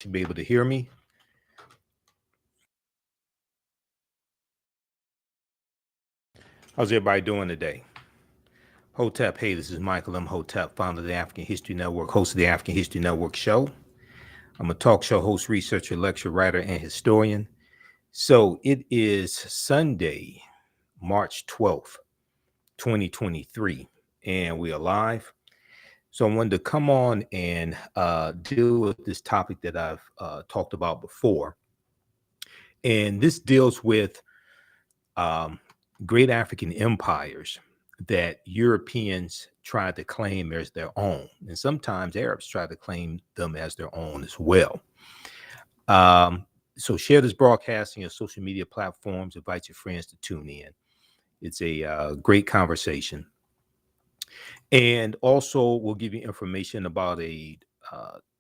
Should be able to hear me. How's everybody doing today? Hotep, hey, this is Michael Imhotep, founder of the African History Network, host of the African History Network show. I'm a talk show host, researcher, lecturer, writer, and historian. So it is Sunday, March 12th, 2023, and we are live. So I wanted to come on and deal with this topic that I've talked about before. And this deals with um, great African empires that Europeans tried to claim as their own. And sometimes Arabs try to claim them as their own as well. So share this broadcasting on social media platforms. Invite your friends to tune in. It's a great conversation. And also, we'll give you information about a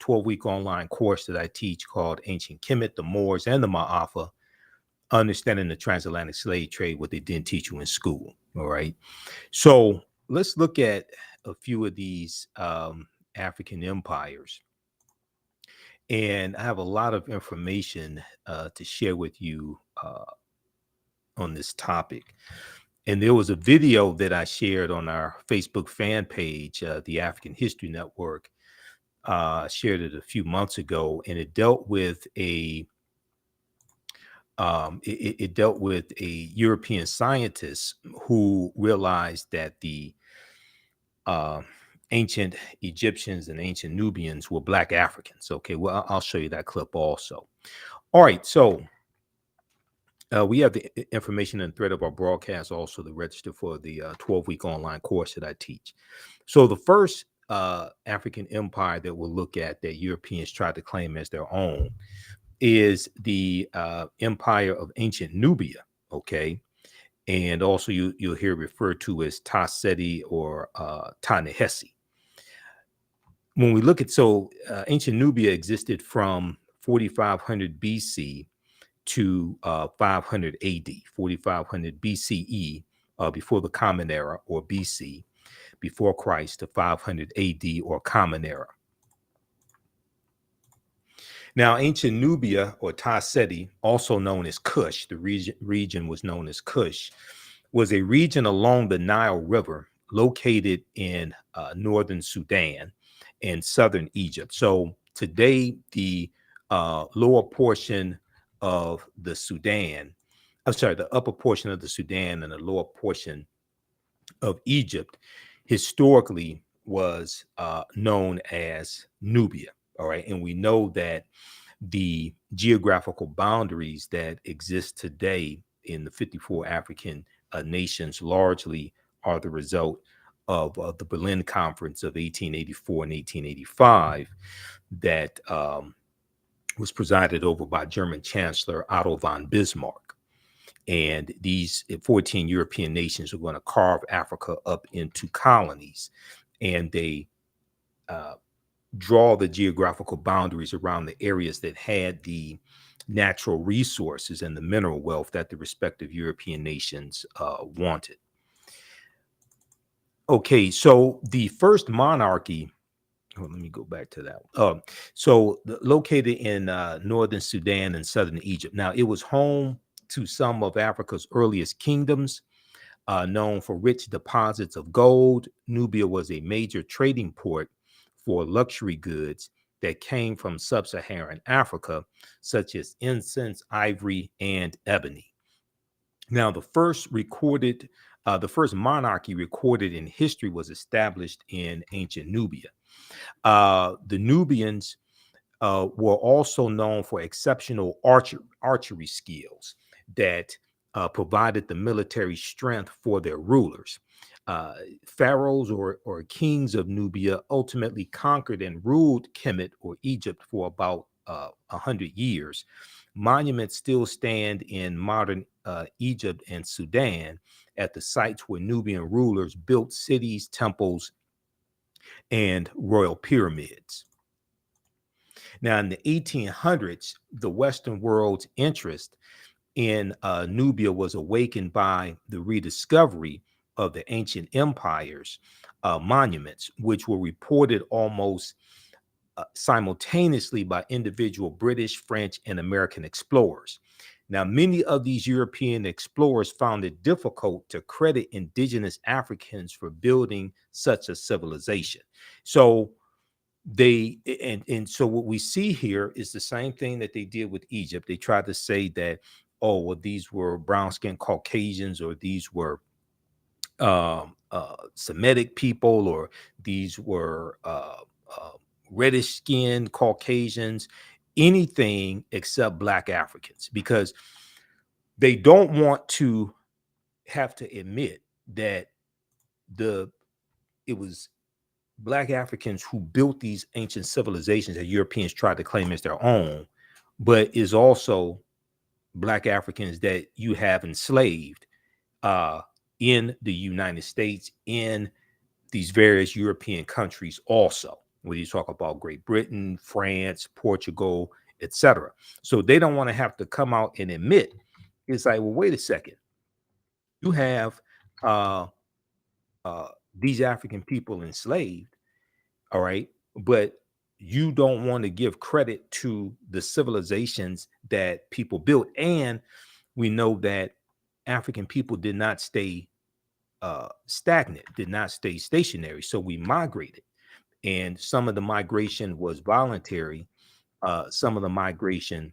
12-week online course that I teach called Ancient Kemet, the Moors, and the Ma'afa, Understanding the Transatlantic Slave Trade, what they didn't teach you in school. All right. So let's look at a few of these African empires. And I have a lot of information to share with you on this topic. And there was a video that I shared on our Facebook fan page, the African History Network. Shared it a few months ago, and it dealt with a European scientist who realized that the ancient Egyptians and ancient Nubians were Black Africans. Okay, well, I'll show you that clip also. All right, so we have the information and thread of our broadcast also to register for the 12-week online course that I teach. So the first African empire that we'll look at that Europeans tried to claim as their own is the empire of ancient Nubia, okay? And also you'll hear referred to as Ta Seti or Ta-Nehesi. When we look at, ancient Nubia existed from 4500 BC to 500 AD, 4500 BCE, before the Common Era, or BC, before Christ, to 500 AD, or Common Era. Now, ancient Nubia, or Ta Seti, also known as Kush, the region was known as Kush, was a region along the Nile River located in northern Sudan and southern Egypt. So today, the lower portion of the Sudan, the upper portion of the Sudan and the lower portion of Egypt historically was known as Nubia. All right. And we know that the geographical boundaries that exist today in the 54 African nations largely are the result of the Berlin Conference of 1884 and 1885 that was presided over by German Chancellor Otto von Bismarck. And these 14 European nations are going to carve Africa up into colonies, and they draw the geographical boundaries around the areas that had the natural resources and the mineral wealth that the respective European nations wanted. Okay, so the first monarchy, let me go back to that. Located in northern Sudan and southern Egypt. Now, it was home to some of Africa's earliest kingdoms, known for rich deposits of gold. Nubia was a major trading port for luxury goods that came from sub-Saharan Africa, such as incense, ivory, and ebony. Now, the first monarchy recorded in history was established in ancient Nubia. The Nubians were also known for exceptional archery skills that provided the military strength for their rulers. Pharaohs or kings of Nubia ultimately conquered and ruled Kemet, or Egypt, for about 100 years. Monuments still stand in modern Egypt and Sudan at the sites where Nubian rulers built cities, temples, and royal pyramids. Now, in the 1800s, the Western world's interest in Nubia was awakened by the rediscovery of the ancient empire's monuments, which were reported almost simultaneously by individual British, French, and American explorers. Now, many of these European explorers found it difficult to credit indigenous Africans for building such a civilization. So so what we see here is the same thing that they did with Egypt. They tried to say that, oh, well, these were brown-skinned Caucasians, or these were Semitic people, or these were reddish skinned Caucasians, anything except Black Africans, because they don't want to have to admit that it was Black Africans who built these ancient civilizations that Europeans tried to claim as their own, but is also Black Africans that you have enslaved in the United States, in these various European countries also, when you talk about Great Britain, France, Portugal, etc. So they don't want to have to come out and admit, it's like, well, wait a second, you have these African people enslaved, all right, but you don't want to give credit to the civilizations that people built. And we know that African people did not stay stagnant, did not stay stationary. So we migrated, and some of the migration was voluntary. Some of the migration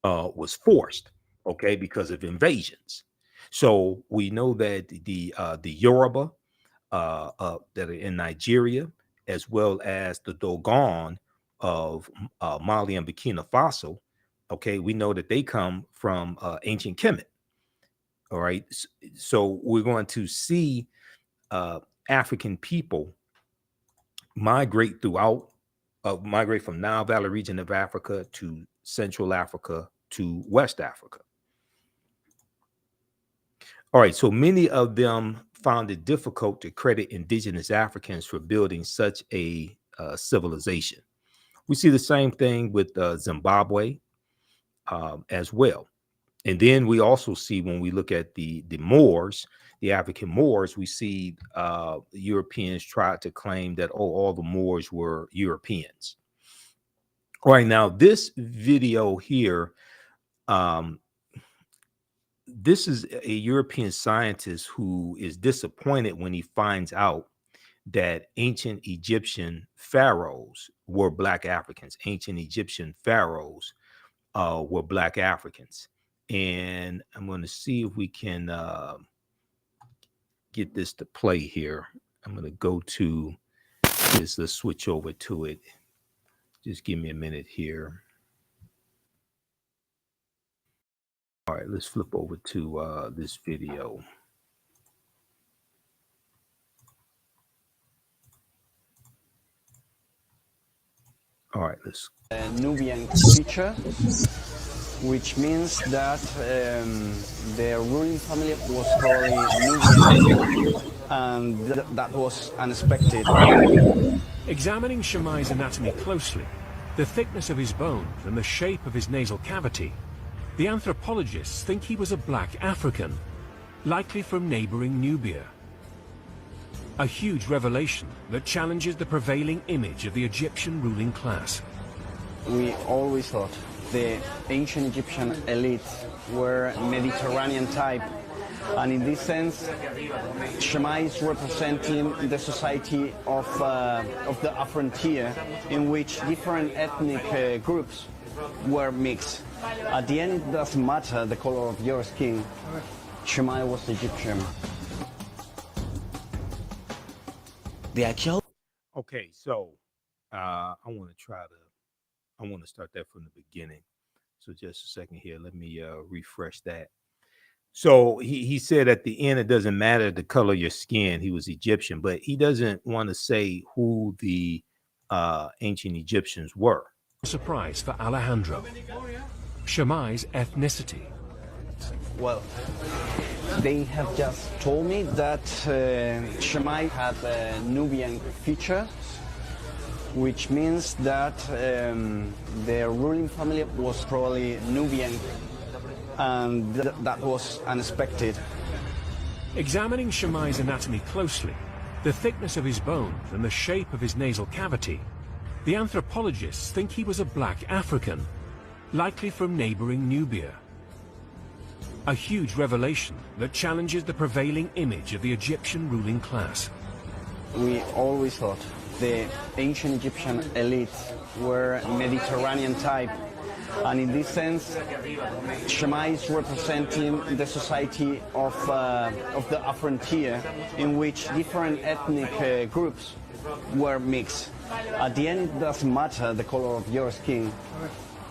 was forced, okay, because of invasions. So we know that the Yoruba that are in Nigeria, as well as the Dogon of Mali and Burkina Faso, okay, we know that they come from ancient Kemet. All right, so we're going to see African people migrate migrate from Nile Valley region of Africa to Central Africa to West Africa. All right, so many of them found it difficult to credit indigenous Africans for building such a civilization. We see the same thing with Zimbabwe as well. And then we also see, when we look at the Moors, the African Moors, we see Europeans tried to claim that, oh, all the Moors were Europeans. All right, now this video here, this is a European scientist who is disappointed when he finds out that ancient Egyptian pharaohs were Black Africans. Ancient Egyptian pharaohs were Black Africans. And I'm going to see if we can get this to play here. I'm going to go to this. Let's switch over to it. Just give me a minute here. All right, let's flip over to this video. All right, let's. Nubian feature, which means that the ruling family was probably Nubian, and that was unexpected. Examining Shammai's anatomy closely, the thickness of his bones and the shape of his nasal cavity, the anthropologists think he was a Black African, likely from neighboring Nubia. A huge revelation that challenges the prevailing image of the Egyptian ruling class. We always thought the ancient Egyptian elite were Mediterranean type, and in this sense, Shammai is representing the society of the frontier, in which different ethnic groups were mixed. At the end, it doesn't matter the color of your skin. Shammai was Egyptian. Okay, so I want to start that from the beginning. So just a second here. Let me refresh that. So he said at the end, it doesn't matter the color of your skin. He was Egyptian, but he doesn't want to say who the ancient Egyptians were. Surprise for Alejandro. Shammai's ethnicity. Well, they have just told me that Shammai had Nubian features, which means that the ruling family was probably Nubian, and that was unexpected. Examining Shammai's anatomy closely, the thickness of his bones and the shape of his nasal cavity, The anthropologists think he was a black African, likely from neighboring Nubia. A huge revelation that challenges the prevailing image of the Egyptian ruling class. We always thought the ancient Egyptian elite were Mediterranean type, and in this sense, Shema is representing the society of the frontier, in which different ethnic groups were mixed. At the end, it doesn't matter the color of your skin.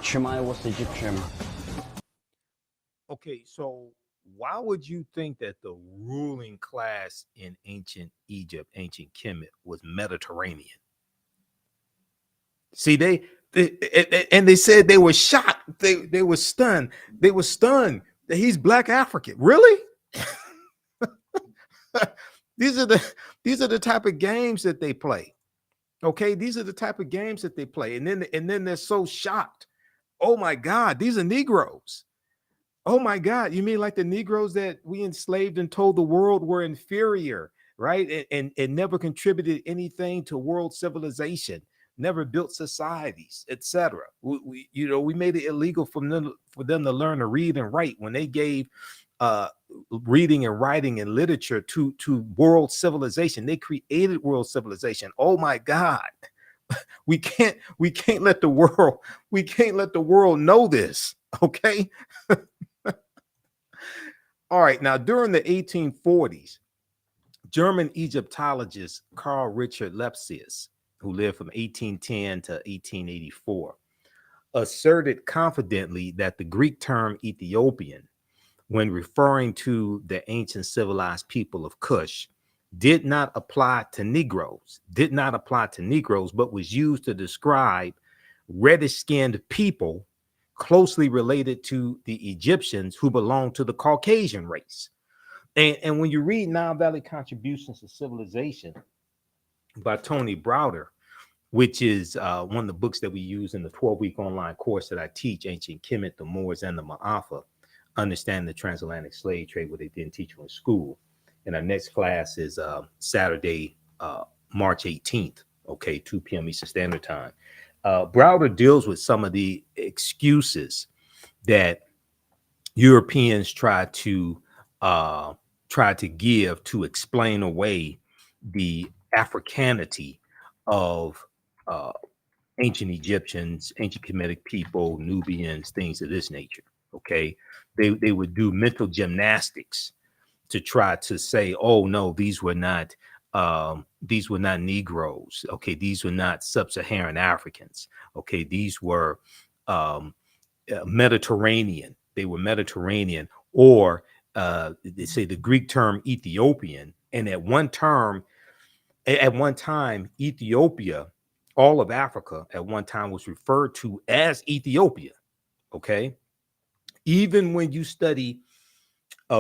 Shema was Egyptian. Okay, so why would you think that the ruling class in ancient Egypt, ancient Kemet, was Mediterranean? See, they and they said they were shocked. They were stunned. They were stunned that he's black African. Really? These are the type of games that they play. Okay, these are the type of games that they play, and then they're so shocked. Oh my God, these are Negroes. Oh my God, you mean like the Negroes that we enslaved and told the world were inferior, right? And never contributed anything to world civilization, never built societies, etc. We made it illegal for them to learn to read and write when they gave reading and writing and literature to world civilization. They created world civilization. Oh my God. We can't let the world know this. Okay. All right. Now, during the 1840s, German Egyptologist Carl Richard Lepsius, who lived from 1810 to 1884, asserted confidently that the Greek term Ethiopian, when referring to the ancient civilized people of Kush, did not apply to Negroes, but was used to describe reddish-skinned people closely related to the Egyptians who belonged to the Caucasian race. And when you read Nile Valley Contributions to Civilization by Tony Browder, which is one of the books that we use in the 12-week online course that I teach, Ancient Kemet, the Moors, and the Ma'afa, Understand the Transatlantic Slave Trade, what they didn't teach you in school. And our next class is Saturday, March 18th, okay, 2 p.m. Eastern Standard Time. Browder deals with some of the excuses that Europeans try to give to explain away the Africanity of ancient Egyptians, ancient Kemetic people, Nubians, things of this nature. Okay, they would do mental gymnastics to try to say, oh no, these were not Negroes. Okay, these were not sub-Saharan Africans. Okay, these were Mediterranean. They were Mediterranean, or they say the Greek term Ethiopian. And at one time, Ethiopia, all of Africa, at one time was referred to as Ethiopia. Okay, even when you study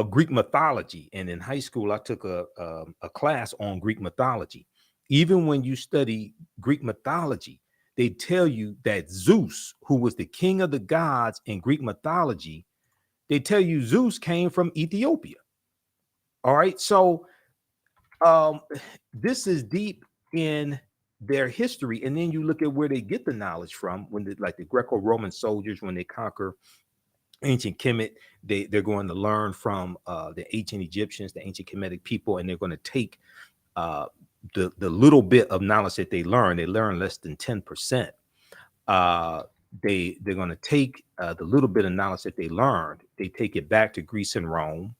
Greek mythology, and in high school I took a class on Greek mythology. Even when you study Greek mythology, they tell you that Zeus, who was the king of the gods in Greek mythology, they tell you Zeus came from Ethiopia. All right, so this is deep in their history, and then you look at where they get the knowledge from. When like the Greco-Roman soldiers, when they conquer ancient Kemet, they're going to learn from the ancient Egyptians, the ancient Kemetic people, and they're going to take the little bit of knowledge that they learn less than 10%. They're going to take the little bit of knowledge that they learned, they take it back to Greece and Rome,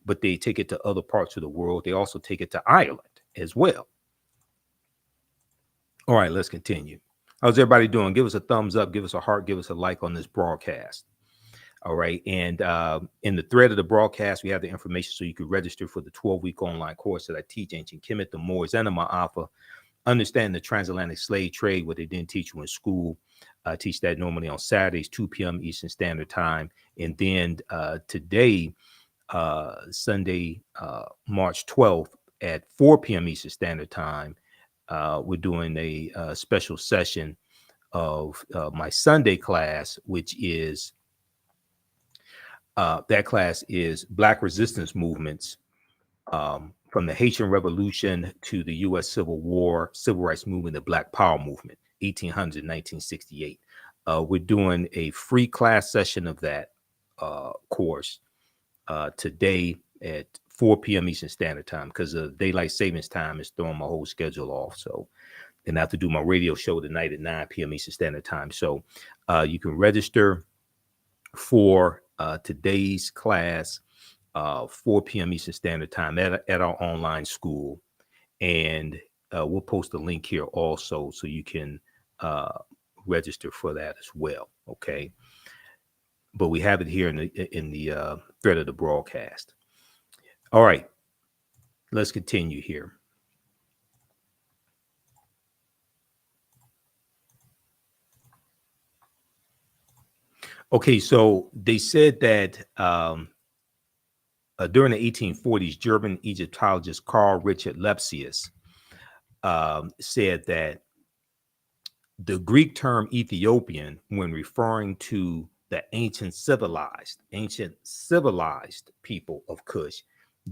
but they take it to other parts of the world. They also take it to Ireland as well. All right, let's continue. How's everybody doing? Give us a thumbs up, give us a heart, give us a like on this broadcast. All right. And in the thread of the broadcast, we have the information so you could register for the 12-week online course that I teach, Ancient Kemet, the Moors, and the Ma'afa. Understand the Transatlantic Slave Trade, what they didn't teach you in school. I teach that normally on Saturdays, 2 p.m. Eastern Standard Time. And then today, Sunday, March 12th at 4 p.m. Eastern Standard Time, we're doing a special session of my Sunday class, which is that class is Black resistance movements from the Haitian Revolution to the U.S. Civil War, Civil Rights Movement, the Black Power Movement. 1800 1968. We're doing a free class session of that course today at 4 p.m. Eastern Standard Time, because of daylight savings time is throwing my whole schedule off. So, and I have to do my radio show tonight at 9 p.m. Eastern Standard Time. So you can register for today's class, 4 p.m. Eastern Standard Time at our online school. And we'll post a link here also so you can register for that as well. Okay. But we have it here in the thread of the broadcast. All right. Let's continue here. Okay, so they said that during the 1840s, German Egyptologist Carl Richard Lepsius said that the Greek term Ethiopian, when referring to the ancient civilized people of Kush,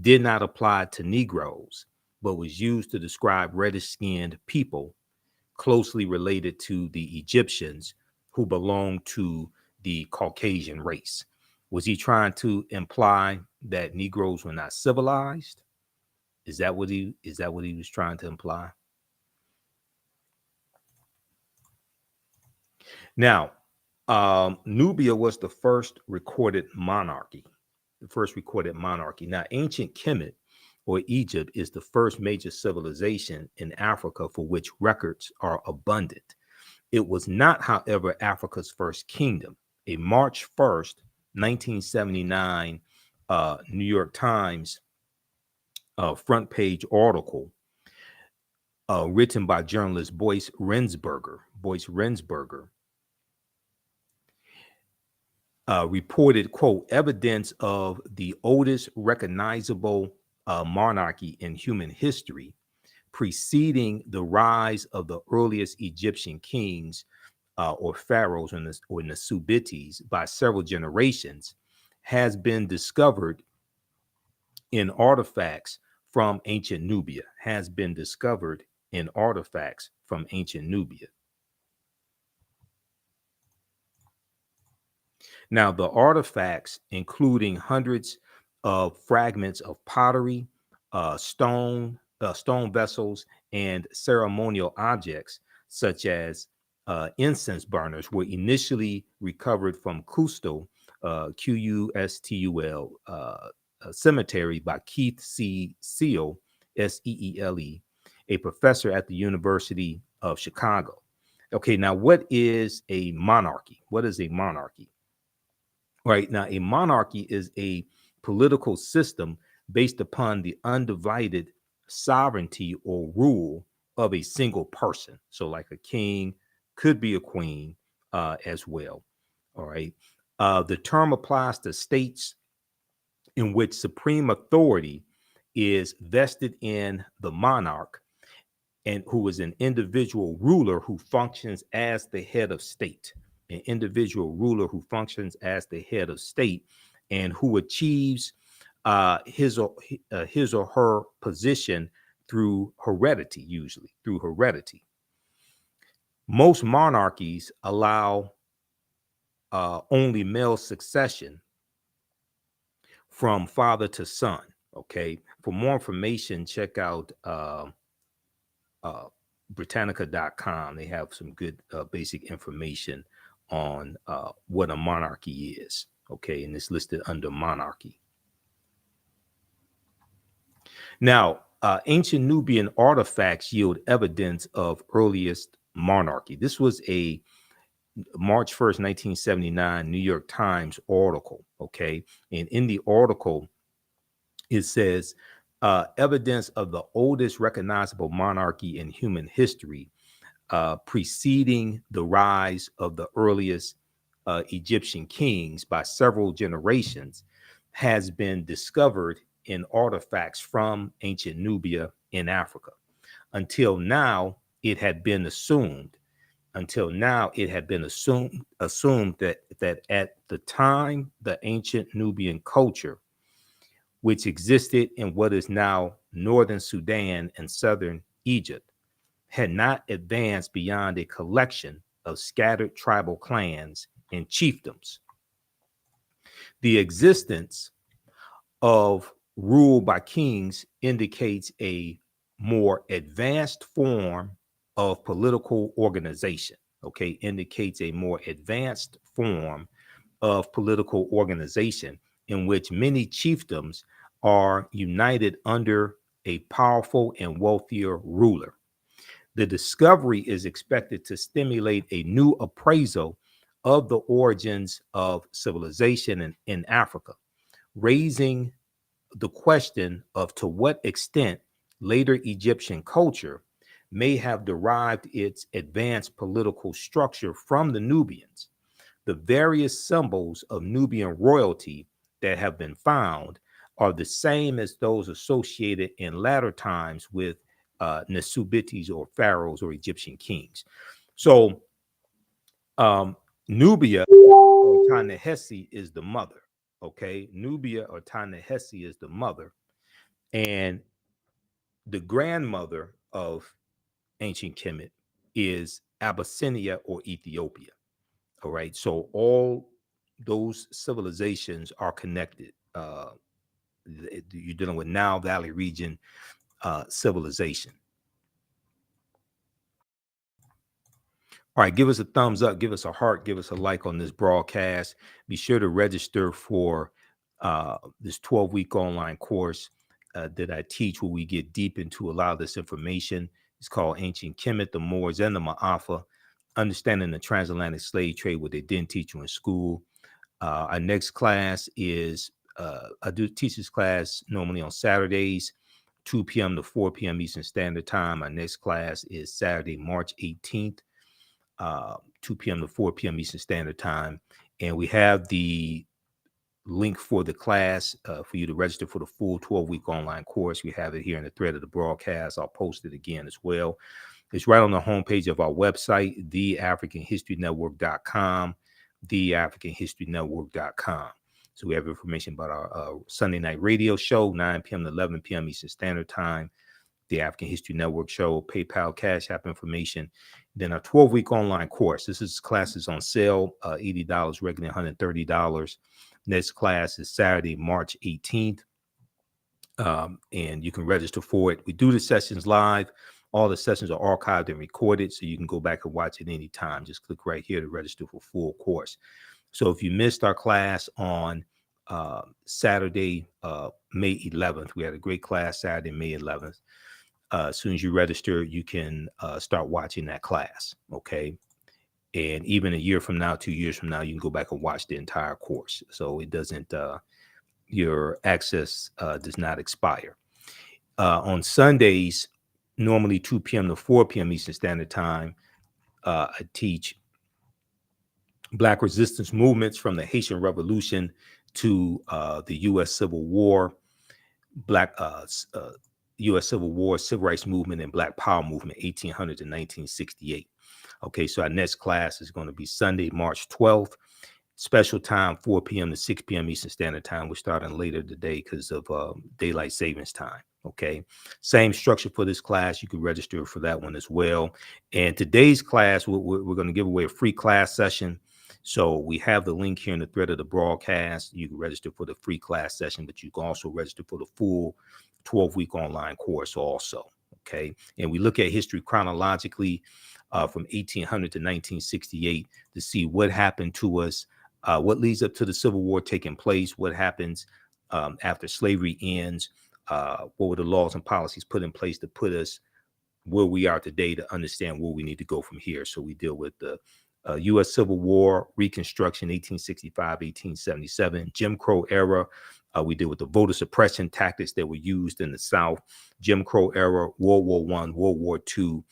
did not apply to Negroes, but was used to describe reddish-skinned people closely related to the Egyptians who belonged to the Caucasian race. Was he trying to imply that Negroes were not civilized? Is that what he was trying to imply? Now, Nubia was the first recorded monarchy. Now, ancient Kemet, or Egypt, is the first major civilization in Africa for which records are abundant. It was not, however, Africa's first kingdom. A March 1st, 1979 New York Times front page article written by journalist Boyce Rensberger, reported, quote, evidence of the oldest recognizable monarchy in human history, preceding the rise of the earliest Egyptian kings or pharaohs or Nasubites by several generations, has been discovered in artifacts from ancient Nubia. Now, the artifacts, including hundreds of fragments of pottery, stone vessels, and ceremonial objects, such as incense burners, were initially recovered from Custul, Qustul, cemetery by Keith C. Seale, Seele, a professor at the University of Chicago. Okay, now what is a monarchy? Right now, a monarchy is a political system based upon the undivided sovereignty or rule of a single person. So, like a king, could be a queen as well. All right. The term applies to states in which supreme authority is vested in the monarch, and who is an individual ruler who functions as the head of state. And who achieves his or her position through heredity, usually through heredity. Most monarchies allow only male succession from father to son. Okay. For more information, check out Britannica.com. They have some good basic information on what a monarchy is. Okay. And it's listed under monarchy. Now, ancient Nubian artifacts yield evidence of earliest monarchy. This was a March 1st, 1979 New York Times article. Okay. And in the article, it says, evidence of the oldest recognizable monarchy in human history, preceding the rise of the earliest Egyptian kings by several generations, has been discovered in artifacts from ancient Nubia in Africa. Until now, it had been assumed that at the time, the ancient Nubian culture, which existed in what is now northern Sudan and southern Egypt, had not advanced beyond a collection of scattered tribal clans and chiefdoms. The existence of rule by kings indicates a more advanced form of political organization. Okay, indicates a more advanced form of political organization in which many chiefdoms are united under a powerful and wealthier ruler. The discovery is expected to stimulate a new appraisal of the origins of civilization in Africa, raising the question of to what extent later Egyptian culture may have derived its advanced political structure from the Nubians. The various symbols of Nubian royalty that have been found are the same as those associated in latter times with Nasubites or pharaohs or Egyptian kings. So Nubia or Ta-Nehesi is the mother. Okay, Nubia or Ta-Nehesi is the mother, and the grandmother of ancient Kemet is Abyssinia or Ethiopia. All right, so all those civilizations are connected. You're dealing with Nile Valley region civilization. All right, give us a thumbs up, give us a heart, give us a like on this broadcast. Be sure to register for this 12-week online course that I teach, where we get deep into a lot of this information. It's called Ancient Kemet, the Moors, and the Ma'afa, Understanding the Transatlantic Slave Trade, what they didn't teach you in school. Our next class is, I do teach this class normally on Saturdays, 2 p.m. to 4 p.m. Eastern Standard Time. Our next class is Saturday, March 18th. 2 p.m. to 4 p.m. Eastern Standard Time. And we have the link for the class for you to register for the full 12-week online course. We have it here in the thread of the broadcast. I'll post it again as well. It's right on the homepage of our website, TheAfricanHistoryNetwork.com, TheAfricanHistoryNetwork.com. So we have information about our Sunday night radio show, 9 p.m. to 11 p.m. Eastern Standard Time. The African History Network show, PayPal, Cash App information. Then our 12-week online course. This is classes on sale, $80, regular $130. Next class is Saturday, March 18th. And you can register for it. We do the sessions live. All the sessions are archived and recorded, so you can go back and watch it anytime. Just click right here to register for full course. So if you missed our class on Saturday, May 11th, we had a great class Saturday, May 11th. As soon as you register, you can start watching that class, okay? And even a year from now, 2 years from now, you can go back and watch the entire course. So it doesn't, your access does not expire. On Sundays, normally 2 p.m. to 4 p.m. Eastern Standard Time, I teach Black resistance movements from the Haitian Revolution to the U.S. Civil War, U.S. Civil War, Civil Rights Movement, and Black Power Movement, 1800 to 1968. Okay, so our next class is going to be Sunday, March 12th. Special time, 4 p.m. to 6 p.m. Eastern Standard Time. We're starting later today because of daylight savings time. Okay, same structure for this class. You can register for that one as well. And today's class, we're going to give away a free class session. So we have the link here in the thread of the broadcast. You can register for the free class session, but you can also register for the full 12-week online course also. Okay, and we look at history chronologically from 1800 to 1968 to see what happened to us, what leads up to the Civil War taking place, what happens after slavery ends, what were the laws and policies put in place to put us where we are today, to understand where we need to go from here. So we deal with the U.S. Civil War, Reconstruction, 1865, 1877, Jim Crow era. We deal with the voter suppression tactics that were used in the South, Jim Crow era, World War I, World War II,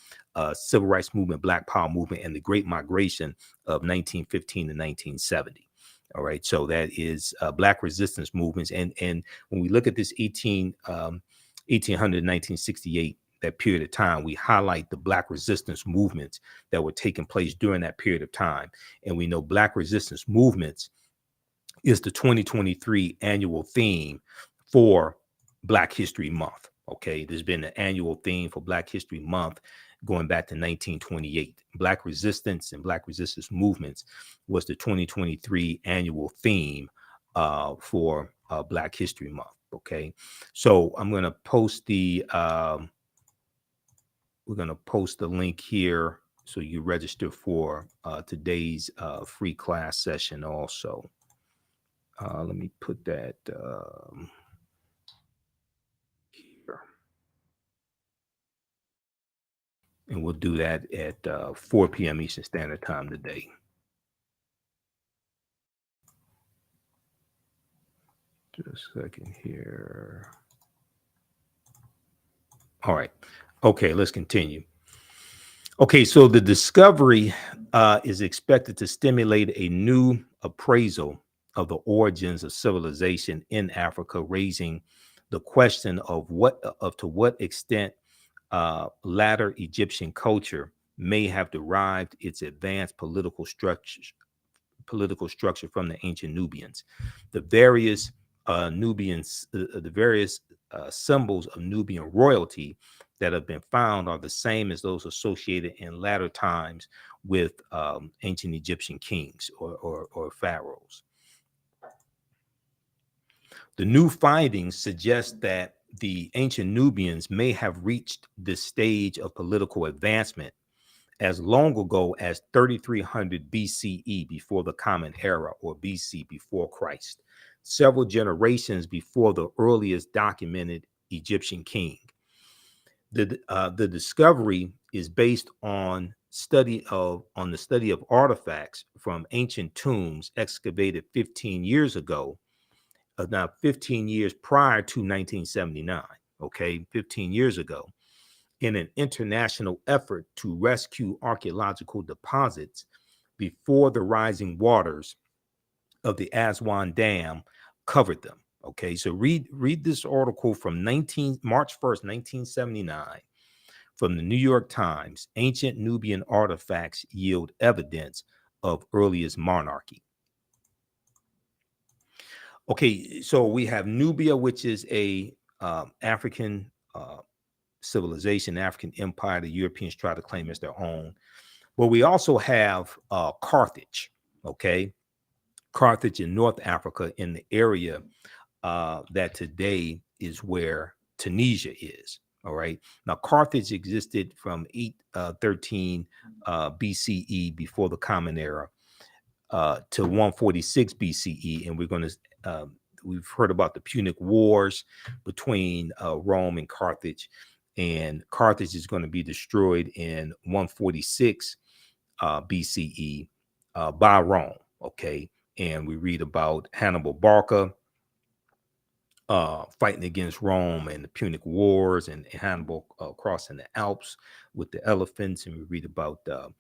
Civil Rights Movement, Black Power Movement, and the Great Migration of 1915 to 1970. All right, so that is Black resistance movements. And when we look at this 1800 1968, that period of time, we highlight the Black resistance movements that were taking place during that period of time. And we know Black resistance movements is the 2023 annual theme for Black History Month. Okay, there's been an annual theme for Black History Month, going back to 1928. Black resistance and Black resistance movements was the 2023 annual theme for Black History Month. Okay, so I'm going to post the we're going to post the link here so you register for today's free class session also. Let me put that here. And we'll do that at 4 p.m. Eastern Standard Time today. Just a second here. All right. Okay, let's continue. Okay, so the discovery is expected to stimulate a new appraisal of the origins of civilization in Africa, raising the question of to what extent latter Egyptian culture may have derived its advanced political structure from the ancient Nubians. The various symbols of Nubian royalty that have been found are the same as those associated in latter times with ancient Egyptian kings or pharaohs. The new findings suggest that the ancient Nubians may have reached this stage of political advancement as long ago as 3300 BCE, before the Common Era, or BC, before Christ, several generations before the earliest documented Egyptian king. The discovery is based on the study of artifacts from ancient tombs excavated 15 years ago, now 15 years prior to 1979, okay, 15 years ago, in an international effort to rescue archaeological deposits before the rising waters of the Aswan Dam covered them. Okay, so read this article from March 1st, 1979, from the New York Times. Ancient Nubian artifacts yield evidence of earliest monarchy. Okay, so we have Nubia, which is a African civilization, African empire. The Europeans try to claim as their own. But we also have Carthage. Okay, Carthage in North Africa, in the area that today is where Tunisia is. All right. Now, Carthage existed from 813 BCE, before the Common Era, to 146 BCE, and we've heard about the Punic Wars between Rome and Carthage, and Carthage is going to be destroyed in 146 BCE by Rome. Okay, and we read about Hannibal Barca fighting against Rome and the Punic Wars, and Hannibal crossing the Alps with the elephants, and we read about the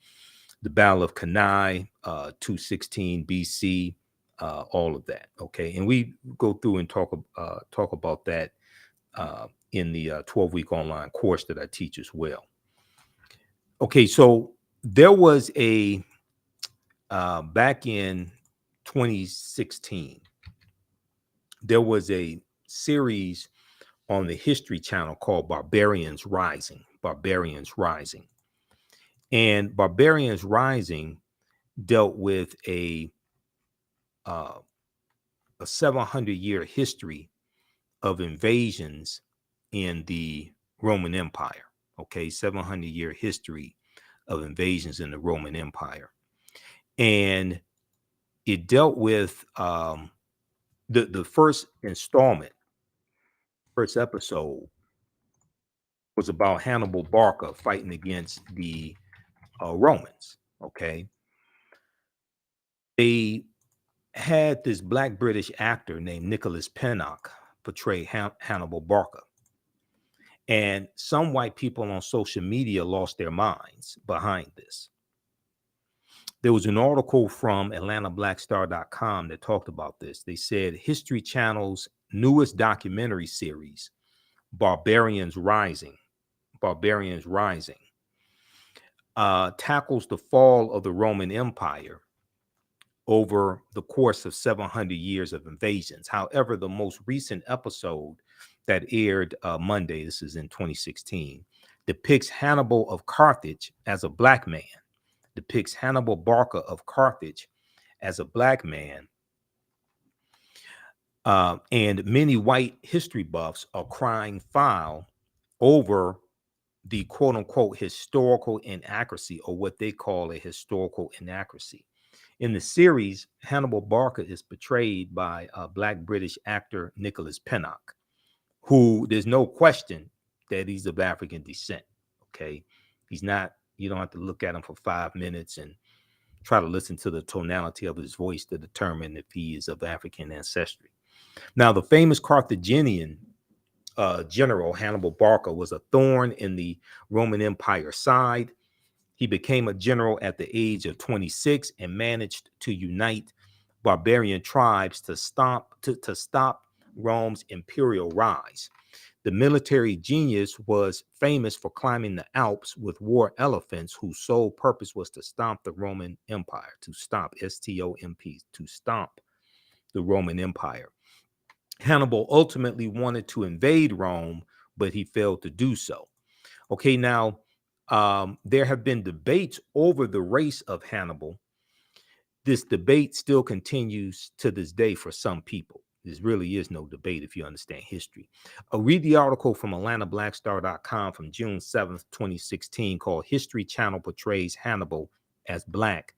Battle of Cannae, 216 BC, all of that. Okay, and we go through and talk about that in the 12-week online course that I teach as well. Okay, so there was a back in 2016, there was a series on the History Channel called Barbarians Rising. And Barbarians Rising dealt with a 700-year history of invasions in the Roman Empire. Okay, 700-year history of invasions in the Roman Empire. And it dealt with the first installment, first episode was about Hannibal Barca fighting against the Romans. Okay, they had this Black British actor named Nicholas Pinnock portray Hannibal Barca, and some white people on social media lost their minds behind this. There was an article from AtlantaBlackStar.com that talked about this. They said History Channel's newest documentary series, Barbarians Rising, tackles the fall of the Roman Empire over the course of 700 years of invasions. However, the most recent episode that aired Monday, this is in 2016, depicts Hannibal of Carthage as a black man, depicts Hannibal Barca of Carthage as a black man. And many white history buffs are crying foul over the quote unquote historical inaccuracy, or what they call a historical inaccuracy. In the series, Hannibal Barca is portrayed by Black British actor Nicholas Pinnock, who there's no question that he's of African descent. Okay. He's not, you don't have to look at him for 5 minutes and try to listen to the tonality of his voice to determine if he is of African ancestry. Now, the famous Carthaginian general Hannibal Barca was a thorn in the Roman Empire side. He became a general at the age of 26 and managed to unite barbarian tribes to stop Rome's imperial rise. The military genius was famous for climbing the Alps with war elephants whose sole purpose was to stomp the Roman Empire, to stomp, S-T-O-M-P, to stomp the Roman Empire. Hannibal ultimately wanted to invade Rome, but he failed to do so. Okay, now there have been debates over the race of Hannibal. This debate still continues to this day for some people. There really is no debate if you understand history. Read the article from AtlantaBlackStar.com from June 7th, 2016 called History Channel Portrays Hannibal as Black.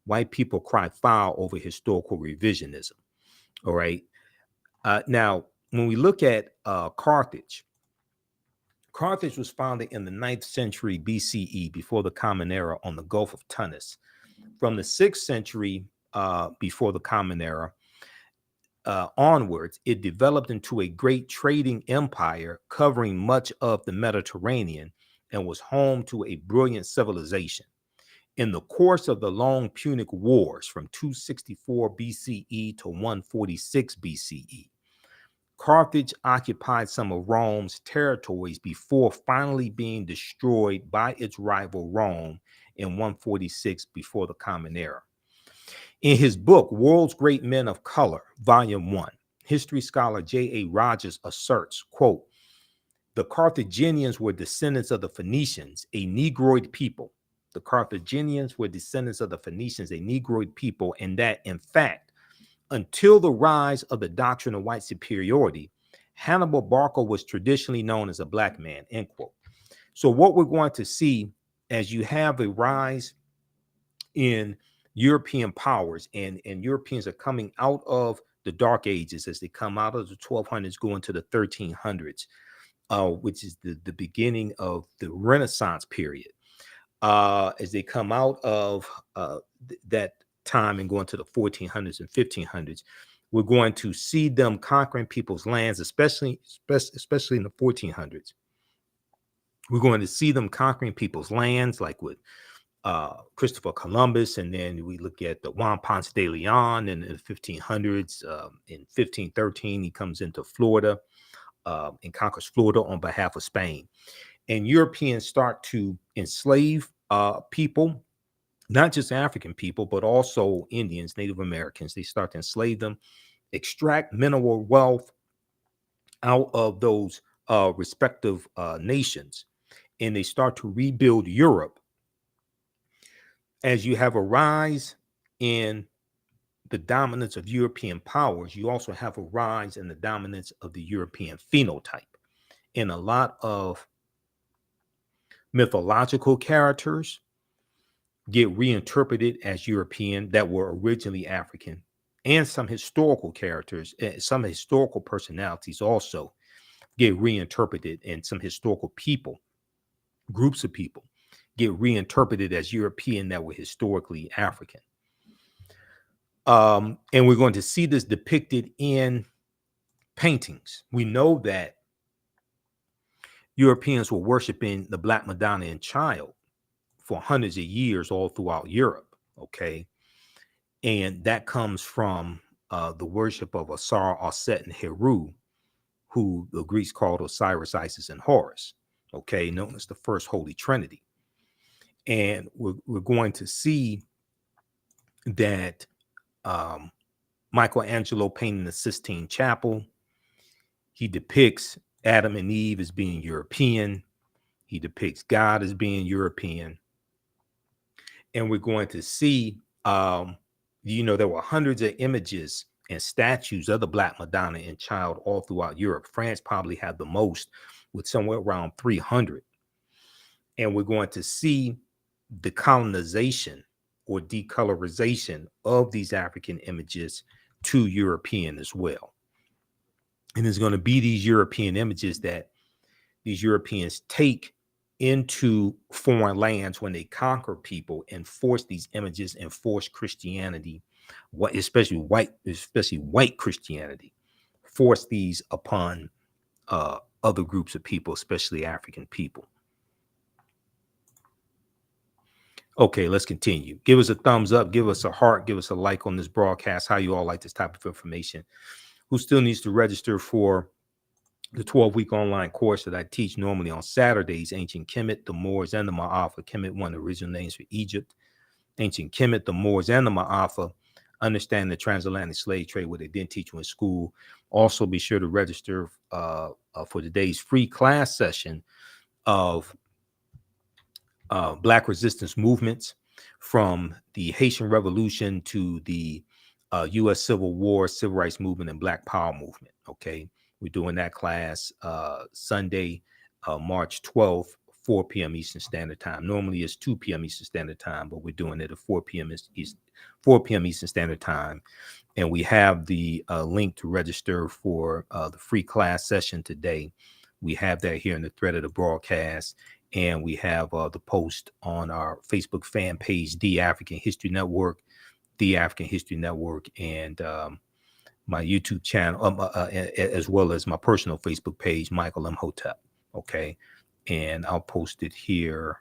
White people cry foul over historical revisionism. All right. Now, when we look at Carthage, Carthage was founded in the 9th century BCE, before the Common Era, on the Gulf of Tunis. From the 6th century before the Common Era onwards, it developed into a great trading empire covering much of the Mediterranean and was home to a brilliant civilization. In the course of the long Punic Wars from 264 BCE to 146 BCE, Carthage occupied some of Rome's territories before finally being destroyed by its rival Rome in 146 before the Common Era. In his book, World's Great Men of Color, Volume 1, history scholar J.A. Rogers asserts, quote, the Carthaginians were descendants of the Phoenicians, a Negroid people. The Carthaginians were descendants of the Phoenicians, a Negroid people, and that, in fact, until the rise of the doctrine of white superiority, Hannibal Barca was traditionally known as a black man, end quote. So what we're going to see as you have a rise in European powers, and Europeans are coming out of the Dark Ages as they come out of the 1200s, going to the 1300s, which is the beginning of the Renaissance period. As they come out of that time and going to the 1400s and 1500s, we're going to see them conquering people's lands, especially in the 1400s. We're going to see them conquering people's lands, like with Christopher Columbus, and then we look at the Juan Ponce de Leon in the 1500s. In 1513, he comes into Florida and conquers Florida on behalf of Spain. And Europeans start to enslave people, not just African people, but also Indians, Native Americans. They start to enslave them, extract mineral wealth out of those respective nations, and they start to rebuild Europe. As you have a rise in the dominance of European powers, you also have a rise in the dominance of the European phenotype. And a lot of mythological characters get reinterpreted as European that were originally African, and some historical characters, some historical personalities also get reinterpreted, and some historical people, groups of people, get reinterpreted as European that were historically African. And we're going to see this depicted in paintings. We know that Europeans were worshiping the Black Madonna and Child for hundreds of years all throughout Europe, okay? And that comes from the worship of Asar, Aset, and Heru, who the Greeks called Osiris, Isis, and Horus, okay, known as the First Holy Trinity. And we're going to see that Michelangelo painting the Sistine Chapel, he depicts Adam and Eve as being European. He depicts God as being European. And we're going to see, there were hundreds of images and statues of the Black Madonna and Child all throughout Europe. France probably had the most, with somewhere around 300. And we're going to see the colonization or decolorization of these African images to European as well. And there's going to be these European images that these Europeans take into foreign lands when they conquer people and force these images and force Christianity, especially white Christianity, force these upon other groups of people, especially African people. Okay, let's continue. Give us a thumbs up, give us a heart, give us a like on this broadcast. How you all like this type of information? Who still needs to register for the 12-week online course that I teach normally on Saturdays? Ancient Kemet, the Moors, and the Ma'afa. Kemet, one of the original names for Egypt. Ancient Kemet, the Moors, and the Ma'afa. Understand the transatlantic slave trade, what they didn't teach you in school. Also, be sure to register for today's free class session of Black resistance movements from the Haitian Revolution to the U.S. Civil War, Civil Rights Movement, and Black Power Movement. Okay, we're doing that class Sunday, March 12th, 4 p.m. Eastern Standard Time. Normally it's 2 p.m. Eastern Standard Time, but we're doing it at 4 p.m. Eastern Standard Time. And we have the link to register for the free class session today. We have that here in the thread of the broadcast. And we have the post on our Facebook fan page, The African History Network, and my YouTube channel, as well as my personal Facebook page, Michael Imhotep. Okay. And I'll post it here.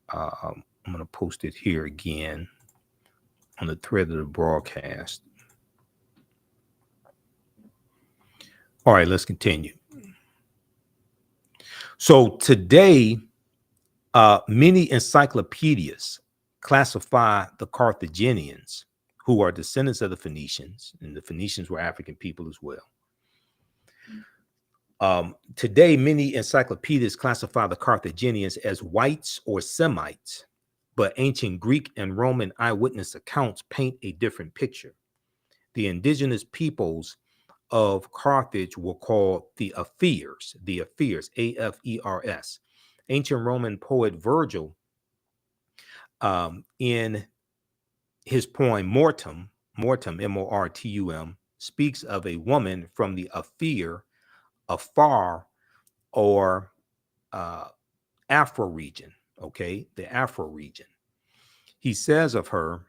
I'm going to post it here again on the thread of the broadcast. All right, let's continue. So today, many encyclopedias classify the Carthaginians, who are descendants of the Phoenicians, and the Phoenicians were African people as well. Today, many encyclopedias classify the Carthaginians as whites or Semites, but ancient Greek and Roman eyewitness accounts paint a different picture. The indigenous peoples of Carthage were called the Afers, A-F-E-R-S. Ancient Roman poet Virgil, in his poem Mortum, M-O-R-T-U-M, speaks of a woman from the Afar, or Afro region, okay, the Afro region. He says of her,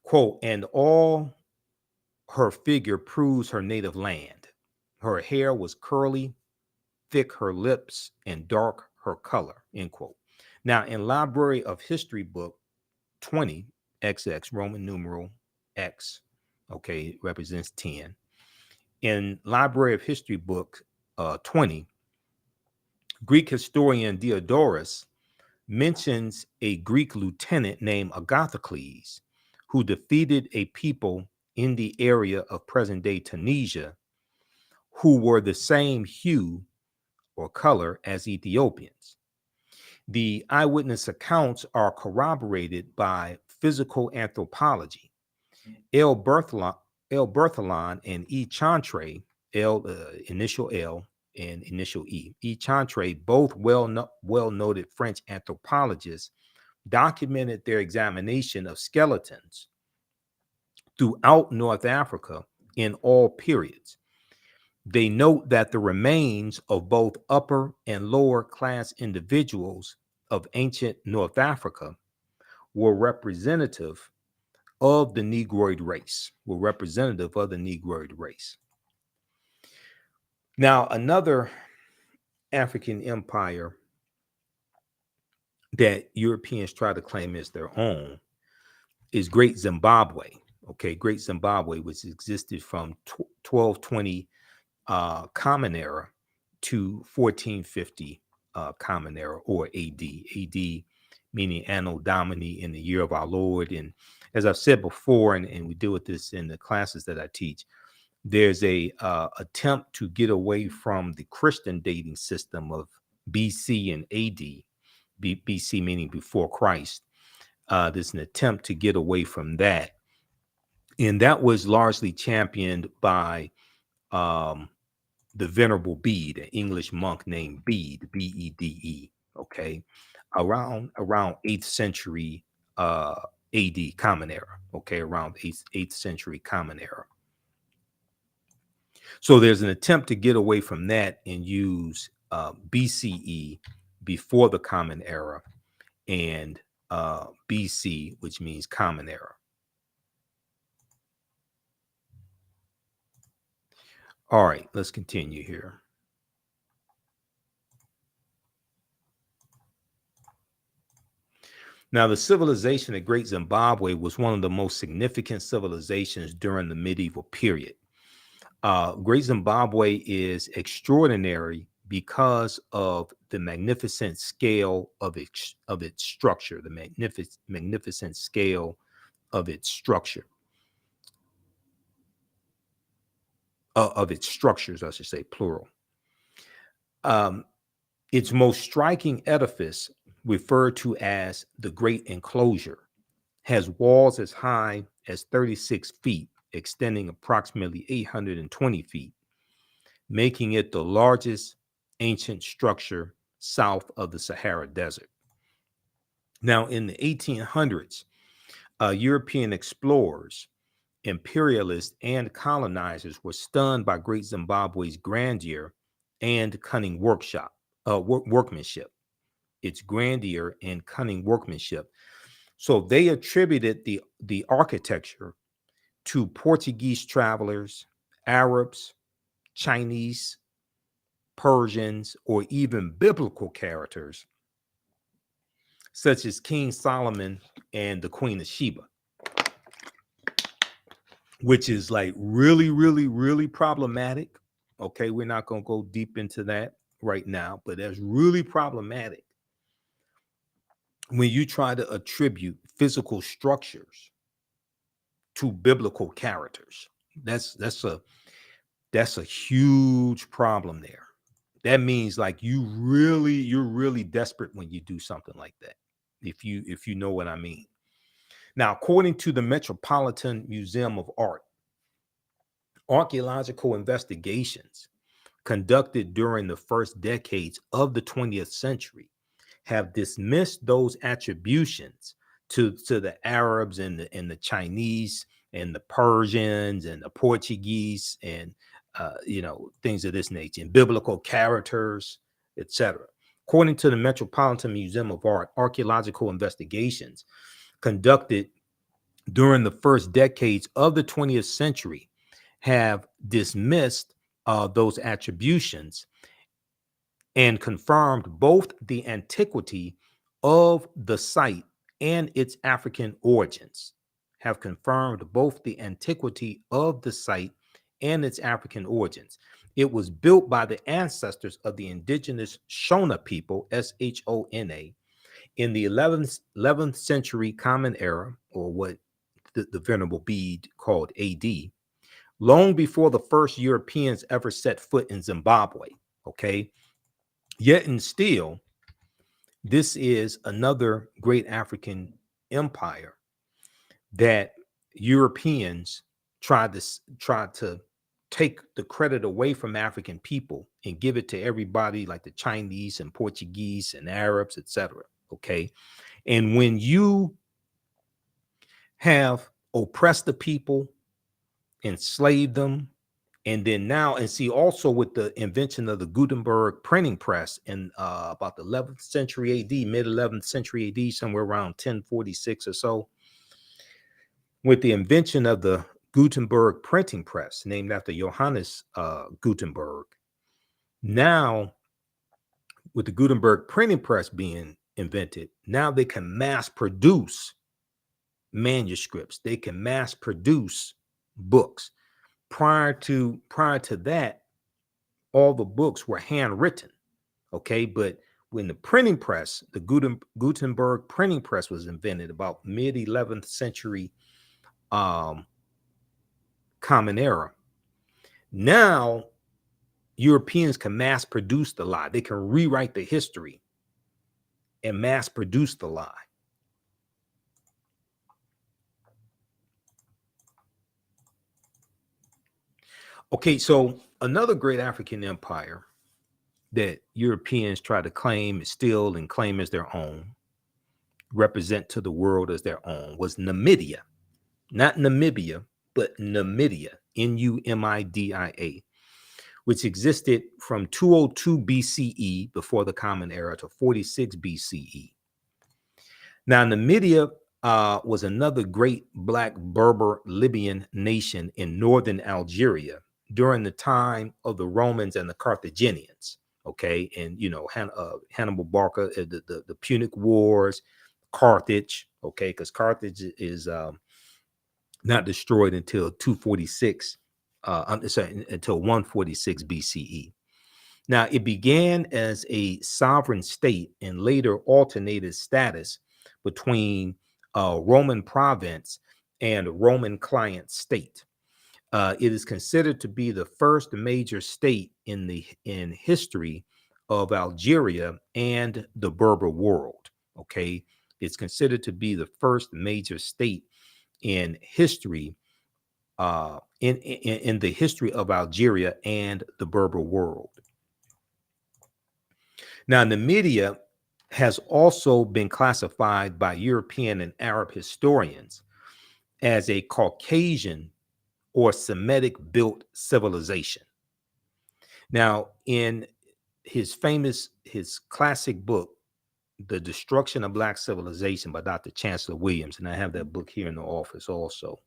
quote, "And all her figure proves her native land. Her hair was curly, thick her lips, and dark her color," end quote. Now, in Library of History book 20, XX, Roman numeral X, okay, it represents 10. In Library of History book 20, Greek historian Diodorus mentions a Greek lieutenant named Agathocles, who defeated a people in the area of present-day Tunisia who were the same hue or color as Ethiopians. The eyewitness accounts are corroborated by physical anthropology. L. Berthelon and E. Chantre, initial L and initial E. E. Chantre, both well-noted French anthropologists, documented their examination of skeletons throughout North Africa in all periods. They note that the remains of both upper and lower class individuals of ancient North Africa were representative of the Negroid race, Now, another African empire that Europeans try to claim as their own is Great Zimbabwe. Okay, Great Zimbabwe, which existed from 1220 Common Era to 1450 Common Era, or AD. AD meaning Anno Domini, in the year of our Lord. And as I've said before, and we deal with this in the classes that I teach, there's a attempt to get away from the Christian dating system of BC and AD, BC meaning before Christ. There's an attempt to get away from that. And that was largely championed by the Venerable Bede, an English monk named Bede, Bede, okay, around 8th century AD, Common Era, okay, around 8th century Common Era. So there's an attempt to get away from that and use BCE, before the Common Era, and BC, which means Common Era. All right, let's continue here. Now, the civilization of Great Zimbabwe was one of the most significant civilizations during the medieval period. Great Zimbabwe is extraordinary because of the magnificent scale of its structure, the magnificent scale of its structure, of its structures, I should say, plural. Its most striking edifice, referred to as the Great Enclosure, has walls as high as 36 feet, extending approximately 820 feet, making it the largest ancient structure south of the Sahara Desert. Now, in the 1800s, European explorers, imperialists, and colonizers were stunned by Great Zimbabwe's grandeur and cunning workmanship. Its grandeur and cunning workmanship. So they attributed the architecture to Portuguese travelers, Arabs, Chinese, Persians, or even biblical characters such as King Solomon and the Queen of Sheba, which is like really, really, really problematic. Okay, we're not going to go deep into that right now, but that's really problematic when you try to attribute physical structures to biblical characters. That's a huge problem there. That means like you're really desperate when you do something like that, if you know what I mean. Now, according to the Metropolitan Museum of Art, archaeological investigations conducted during the first decades of the 20th century have dismissed those attributions to the Arabs and the Chinese and the Persians and the Portuguese and things of this nature, and biblical characters, etc. According to the Metropolitan Museum of Art, archaeological investigations conducted during the first decades of the 20th century have dismissed those attributions and confirmed both the antiquity of the site and its African origins. Have confirmed both the antiquity of the site and its African origins. It was built by the ancestors of the indigenous Shona people, Shona, in the 11th century Common Era, or what the Venerable Bede called AD, long before the first Europeans ever set foot in Zimbabwe. Okay. Yet and still, this is another great African empire that Europeans tried to take the credit away from African people and give it to everybody like the Chinese and Portuguese and Arabs, etc. Okay. And when you have oppressed the people, enslaved them, and then now, and see also with the invention of the Gutenberg printing press in about the 11th century AD, mid 11th century AD, somewhere around 1046 or so, with the invention of the Gutenberg printing press, named after Johannes Gutenberg. Now, with the Gutenberg printing press being invented, now they can mass produce manuscripts. They can mass produce books. Prior to that, all the books were handwritten. Okay, but when the printing press, the Gutenberg printing press was invented about mid 11th century Common Era, Now, Europeans can mass produce the lie. They can rewrite the history and mass produce the lie. Okay, so another great African empire that Europeans try to claim, steal, and claim as their own, represent to the world as their own, was Numidia. Not Namibia, but Numidia, Numidia, which existed from 202 BCE, before the Common Era, to 46 BCE. Now, Numidia was another great Black Berber Libyan nation in northern Algeria during the time of the Romans and the Carthaginians. Okay, and Hannibal Barca, the Punic Wars, Carthage. Okay, because Carthage is not destroyed until 246. Until 146 BCE. Now, it began as a sovereign state and later alternated status between Roman province and Roman client state. It is considered to be the first major state in history of Algeria and the Berber world. Okay, it's considered to be the first major state in history, in the history of Algeria and the Berber world. Now, Numidia has also been classified by European and Arab historians as a Caucasian or Semitic built civilization. Now, in his classic book, The Destruction of Black Civilization by Dr. Chancellor Williams, and I have that book here in the office also,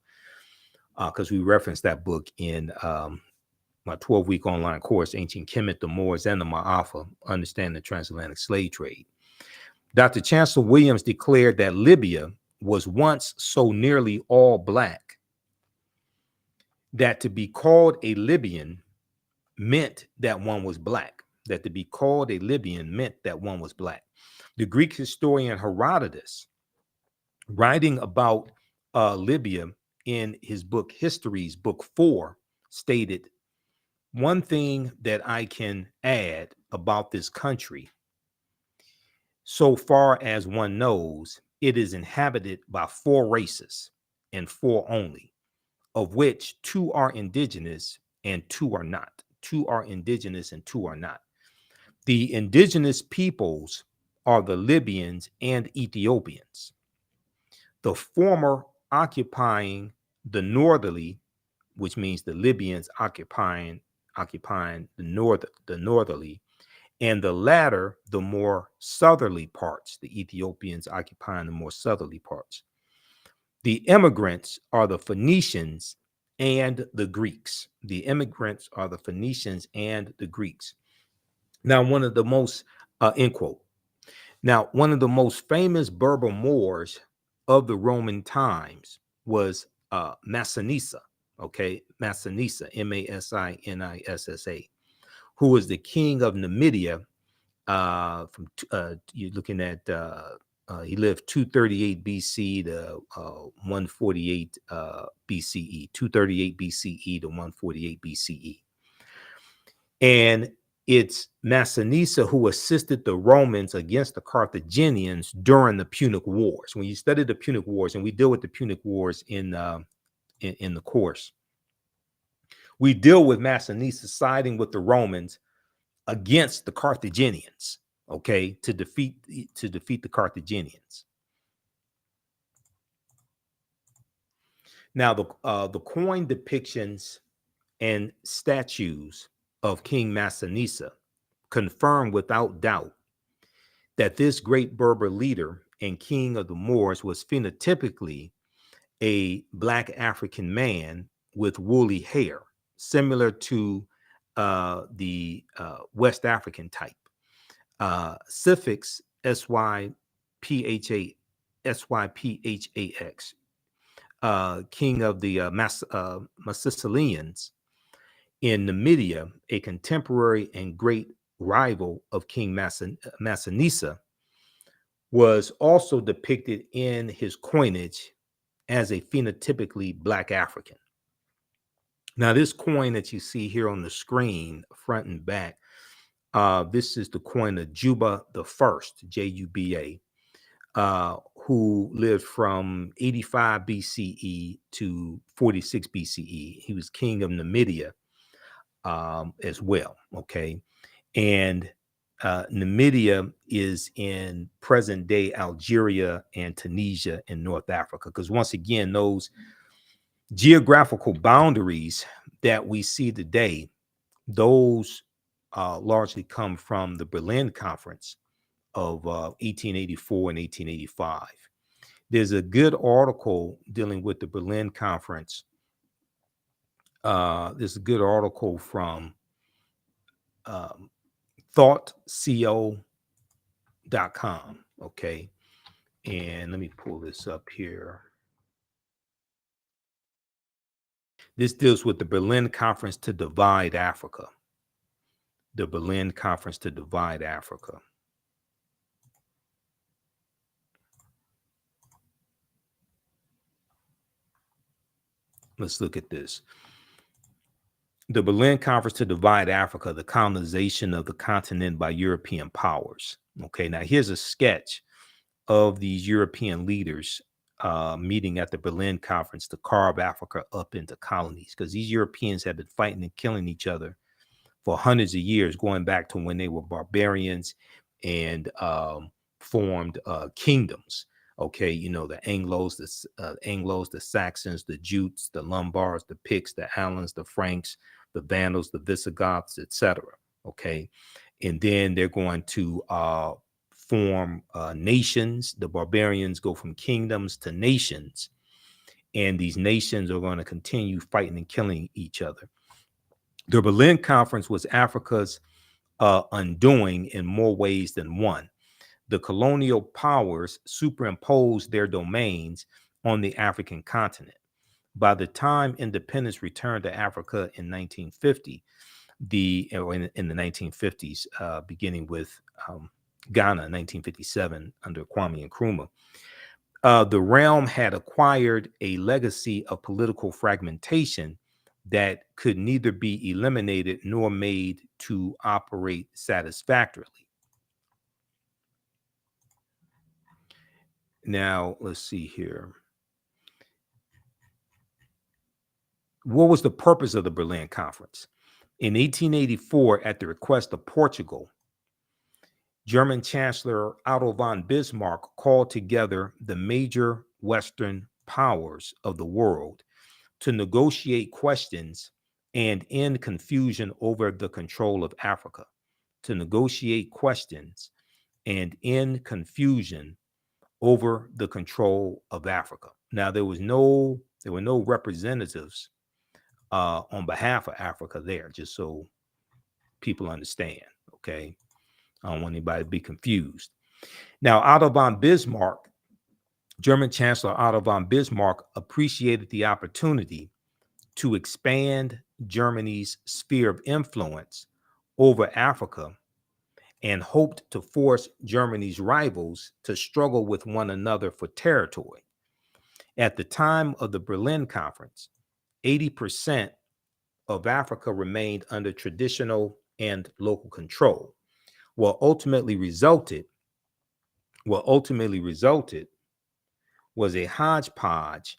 because we referenced that book in my 12-week online course, Ancient Kemet, the Moors, and the Ma'afa, Understanding the Transatlantic Slave Trade. Dr. Chancellor Williams declared that Libya was once so nearly all Black that to be called a Libyan meant that one was Black. That to be called a Libyan meant that one was Black. The Greek historian Herodotus, writing about Libya in his book Histories, book 4, stated, "One thing that I can add about this country, so far as one knows, it is inhabited by 4 races, and 4 only, of which 2 are indigenous and 2 are not. 2 are indigenous and 2 are not. The indigenous peoples are the Libyans and Ethiopians, the former occupying the northerly," which means the Libyans occupying the northerly, and the latter the more southerly parts, the Ethiopians occupying the more southerly parts. "The immigrants are the Phoenicians and the Greeks." The immigrants are the Phoenicians and the Greeks. Now, one of the most, end quote. Now, one of the most famous Berber Moors of the Roman times was Massinissa. Okay, Massinissa, Massinissa, who was the king of Numidia. You're looking at, he lived 238 BC to 148 BCE, 238 BCE to 148 BCE. And it's Massinissa who assisted the Romans against the Carthaginians during the Punic Wars. When you study the Punic Wars, and we deal with the Punic Wars in the course, we deal with Massinissa siding with the Romans against the Carthaginians, okay, to defeat the Carthaginians. Now, the coin depictions and statues of King Massinissa confirm without doubt that this great Berber leader and king of the Moors was phenotypically a Black African man with woolly hair, similar to the West African type. Suffix SYPHAX, king of the Massilians in Numidia, a contemporary and great rival of King Massinissa, was also depicted in his coinage as a phenotypically Black African. Now, this coin that you see here on the screen, front and back, this is the coin of Juba the First, Juba, who lived from 85 BCE to 46 BCE. He was king of Numidia as well. Okay. And Numidia is in present day Algeria and Tunisia in North Africa. Because once again, those geographical boundaries that we see today, those largely come from the Berlin Conference of 1884 and 1885. There's a good article dealing with the Berlin Conference. There's a good article from ThoughtCO.com. Okay. And let me pull this up here. This deals with the Berlin Conference to divide Africa. The Berlin Conference to divide Africa. Let's look at this. The Berlin Conference to divide Africa, the colonization of the continent by European powers. Okay, now here's a sketch of these European leaders meeting at the Berlin Conference to carve Africa up into colonies, because these Europeans have been fighting and killing each other for hundreds of years, going back to when they were barbarians and formed kingdoms. Okay, you know, the Anglos, the Saxons, the Jutes, the Lombards, the Picts, the Alans, the Franks, the Vandals, the Visigoths, etc. Okay, and then they're going to form nations. The barbarians go from kingdoms to nations, and these nations are going to continue fighting and killing each other. The Berlin Conference was Africa's undoing in more ways than one. The colonial powers superimposed their domains on the African continent. By the time independence returned to Africa in 1950, in the 1950s, beginning with Ghana in 1957 under Kwame Nkrumah, the realm had acquired a legacy of political fragmentation that could neither be eliminated nor made to operate satisfactorily. Now, let's see here. What was the purpose of the Berlin Conference? In 1884, at the request of Portugal, German Chancellor Otto von Bismarck called together the major Western powers of the world to negotiate questions and end confusion over the control of Africa. To negotiate questions and end confusion over the control of Africa. Now, there were no representatives on behalf of Africa there, just so people understand. Okay, I don't want anybody to be confused. Now, Otto von Bismarck, German Chancellor Otto von Bismarck, appreciated the opportunity to expand Germany's sphere of influence over Africa and hoped to force Germany's rivals to struggle with one another for territory. At the time of the Berlin Conference, 80% of Africa remained under traditional and local control. What ultimately resulted was a hodgepodge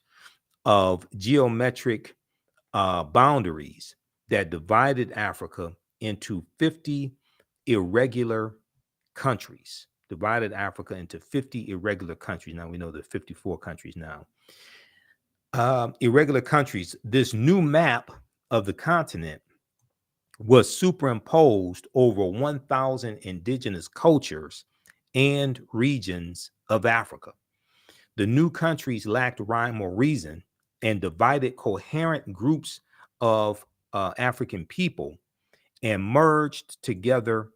of geometric boundaries that divided Africa into 50 irregular countries. Now, we know there are 54 countries now. Irregular countries. This new map of the continent was superimposed over 1,000 indigenous cultures and regions of Africa. The new countries lacked rhyme or reason and divided coherent groups of African people and merged together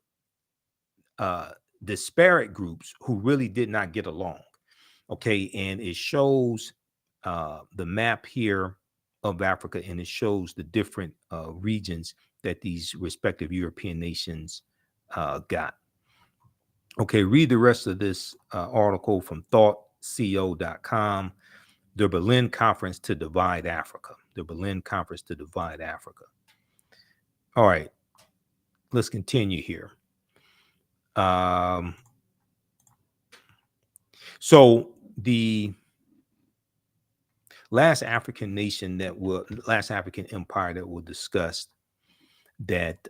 disparate groups who really did not get along. Okay, and it shows the map here of Africa, and it shows the different regions that these respective European nations got. Okay, read the rest of this article from ThoughtCO.com, the Berlin Conference to divide Africa. the Berlin Conference to divide Africa. All right, let's continue here. So the last African empire that we'll discuss that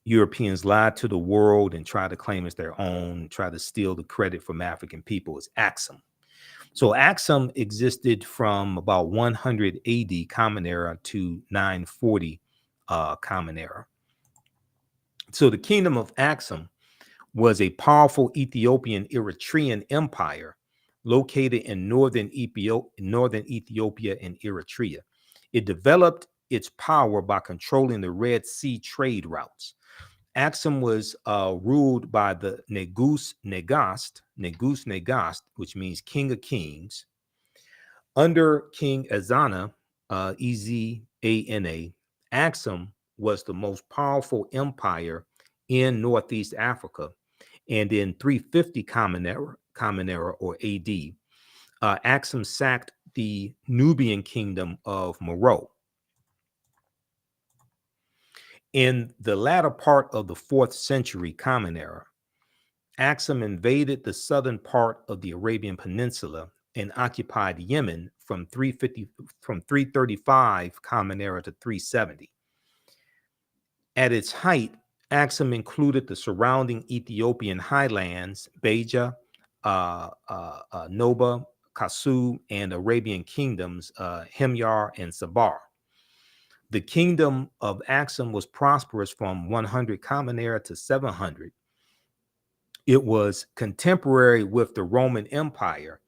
Europeans lied to the world and tried to claim as their own, tried to steal the credit from African people is Axum. So Axum existed from about 100 AD Common Era to 940 Common Era. So the kingdom of Axum was a powerful Ethiopian Eritrean empire located in northern Ethiopia and Eritrea. It developed its power by controlling the Red Sea trade routes. Axum was ruled by the Negus Negast, which means King of Kings. Under King Ezana, Ezana, Axum was the most powerful empire in Northeast Africa. And in 350 Common Era or AD, Axum sacked the Nubian kingdom of Meroe. In the latter part of the 4th century Common Era, Axum invaded the southern part of the Arabian Peninsula and occupied Yemen from 335 Common Era to 370. At its height, Axum included the surrounding Ethiopian highlands, Beja, Noba, Kasu, and Arabian kingdoms, Himyar and Sabar. The kingdom of Axum was prosperous from 100 Common Era to 700. It was contemporary with the Roman Empire,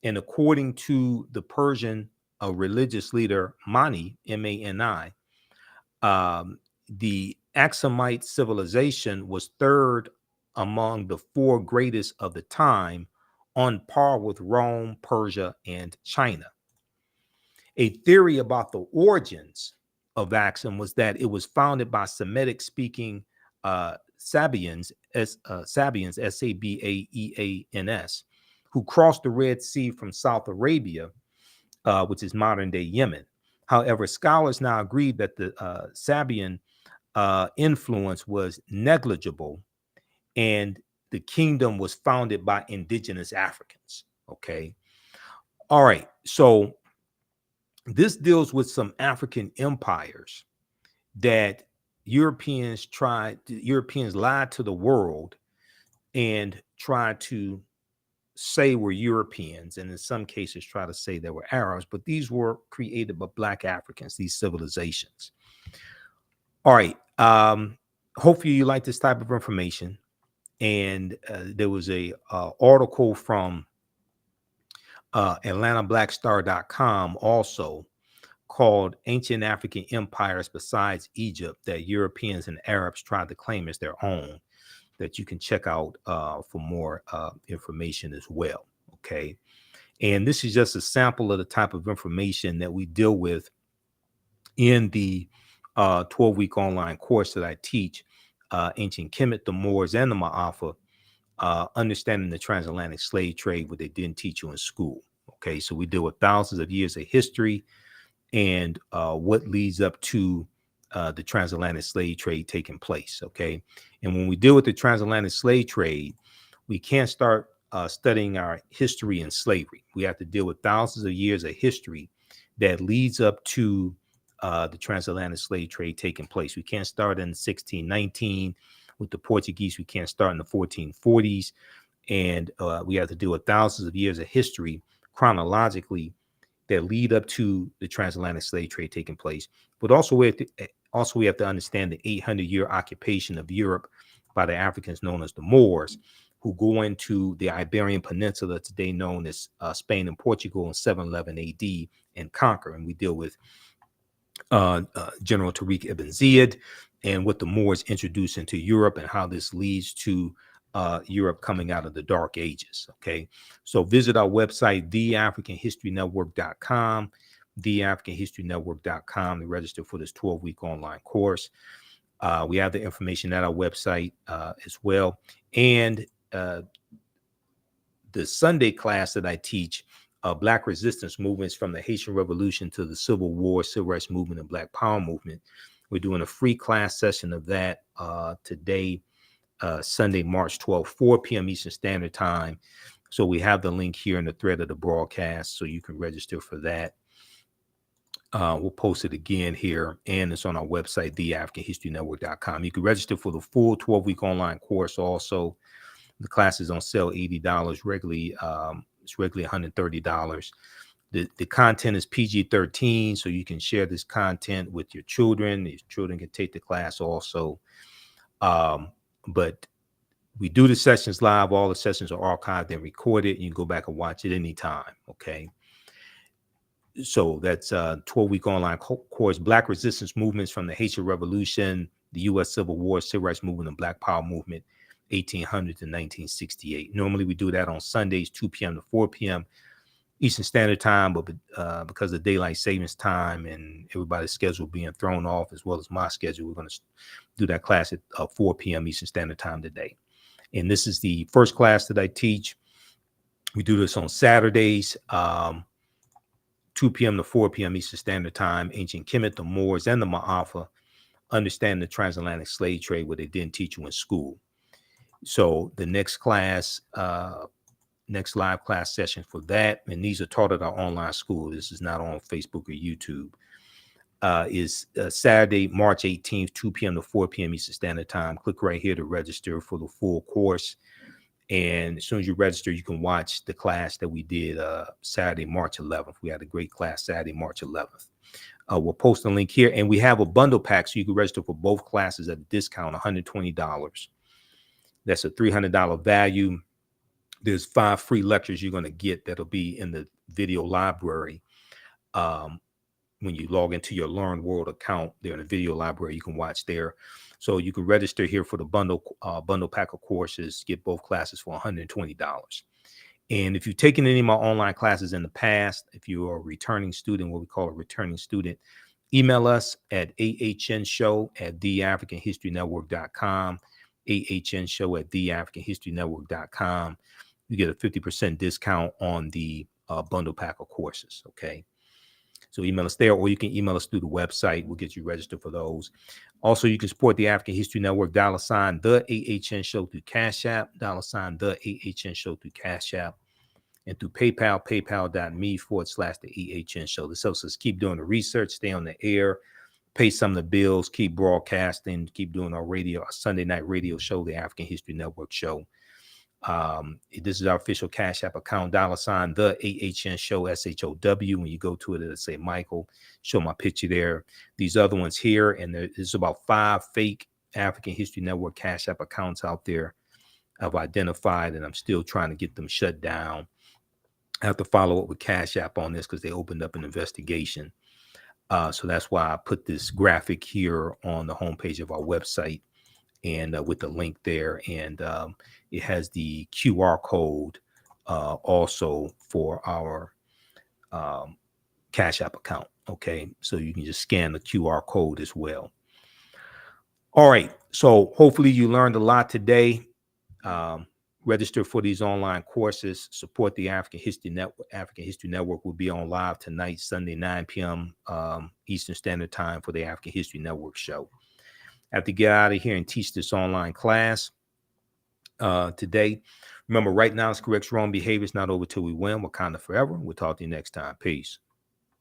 and according to the Persian religious leader Mani, Mani, the Axumite civilization was third among the 4 greatest of the time, on par with Rome, Persia, and China. A theory about the origins of Axum was that it was founded by Semitic-speaking Sabians, Sabaeans, who crossed the Red Sea from South Arabia, which is modern-day Yemen. However, scholars now agree that the Sabaean influence was negligible, and the kingdom was founded by indigenous Africans. Okay. All right. So this deals with some African empires that Europeans lied to the world and tried to say were Europeans, and in some cases try to say they were Arabs, but these were created by Black Africans, these civilizations. All right. Hopefully you like this type of information. And there was a article from AtlantaBlackStar.com also called Ancient African Empires Besides Egypt that Europeans and Arabs tried to claim as their own, that you can check out for more information as well. Okay. And this is just a sample of the type of information that we deal with in the 12-week online course that I teach, Ancient Kemet, the Moors, and the Ma'afa, understanding the transatlantic slave trade, what they didn't teach you in school. Okay, so we deal with thousands of years of history and what leads up to the transatlantic slave trade taking place. Okay, and when we deal with the transatlantic slave trade, we can't start studying our history in slavery. We have to deal with thousands of years of history that leads up to the transatlantic slave trade taking place. We can't start in 1619 with the Portuguese. We can't start in the 1440s. And we have to deal with thousands of years of history chronologically that lead up to the transatlantic slave trade taking place. But also we have to understand the 800-year occupation of Europe by the Africans known as the Moors, who go into the Iberian Peninsula, today known as Spain and Portugal, in 711 AD and conquer. And we deal with General Tariq ibn Ziyad and what the Moors introduced into Europe and how this leads to Europe coming out of the Dark Ages. Okay, so visit our website, TheAfricanHistoryNetwork.com, TheAfricanHistoryNetwork.com to register for this 12-week online course. We have the information at our website as well. And the Sunday class that I teach Black resistance movements from the Haitian Revolution to the Civil War, Civil Rights Movement, and Black Power Movement. We're doing a free class session of that today, Sunday, March 12th, 4 p.m. Eastern Standard Time. So we have the link here in the thread of the broadcast, so you can register for that. We'll post it again here, and it's on our website, TheAHNShow.com. You can register for the full 12-week online course also. The class is on sale, $80. Regularly, it's regularly $130. The content is PG-13, so you can share this content with your children. These children can take the class also. But we do the sessions live. All the sessions are archived and recorded. You can go back and watch it anytime, okay? So that's a 12-week online course, Black Resistance Movements from the Haitian Revolution, the U.S. Civil War, Civil Rights Movement, and Black Power Movement, 1800 to 1968. Normally, we do that on Sundays, 2 p.m. to 4 p.m. Eastern Standard Time, but because of daylight savings time and everybody's schedule being thrown off, as well as my schedule, we're going to do that class at 4 p.m. Eastern Standard Time today. And this is the first class that I teach. We do this on Saturdays, 2 p.m. to 4 p.m. Eastern Standard Time. Ancient Kemet, the Moors, and the Ma'afa, understanding the transatlantic slave trade, what they didn't teach you in school. So the next class, next live class session for that, and these are taught at our online school. This is not on Facebook or YouTube. Is Saturday, March 18th, 2 p.m. to 4 p.m. Eastern Standard Time. Click right here to register for the full course. And as soon as you register, you can watch the class that we did Saturday, March 11th. We had a great class Saturday, March 11th. We'll post a link here. And we have a bundle pack, so you can register for both classes at a discount, $120. That's a $300 value. There's 5 free lectures you're going to get that'll be in the video library. When you log into your Learn World account, they're in the video library you can watch there. So you can register here for the bundle pack of courses, get both classes for $120. And if you've taken any of my online classes in the past, if you are a returning student, what we call a returning student, email us at TheAHNShow@TheAfricanHistoryNetwork.com, TheAHNShow@TheAfricanHistoryNetwork.com. You get a 50% discount on the bundle pack of courses, okay? So email us there, or you can email us through the website. We'll get you registered for those. Also, you can support the African History Network, $ the AHN Show through Cash App, $ the AHN Show through Cash App, and through PayPal, paypal.me/the AHN Show. This helps us keep doing the research, stay on the air, pay some of the bills, keep broadcasting, keep doing our radio, our Sunday night radio show, the African History Network Show. This is our official Cash App account, $ the AHN Show, SHOW. When you go to it, it'll say Michael, show my picture there. These other ones here, and there's about 5 fake African History Network Cash App accounts out there I've identified, and I'm still trying to get them shut down. I have to follow up with Cash App on this because they opened up an investigation. So that's why I put this graphic here on the homepage of our website, and with the link there, and it has the QR code also for our Cash App account. Okay, so you can just scan the QR code as well. All right, so hopefully you learned a lot today. Register for these online courses. Support the African History Network. African History Network will be on live tonight, Sunday, 9 p.m. Eastern Standard Time for the African History Network show. I have to get out of here and teach this online class today. Remember, right now, it's correct wrong behavior. It's not over till we win. Wakanda forever. We'll talk to you next time. Peace.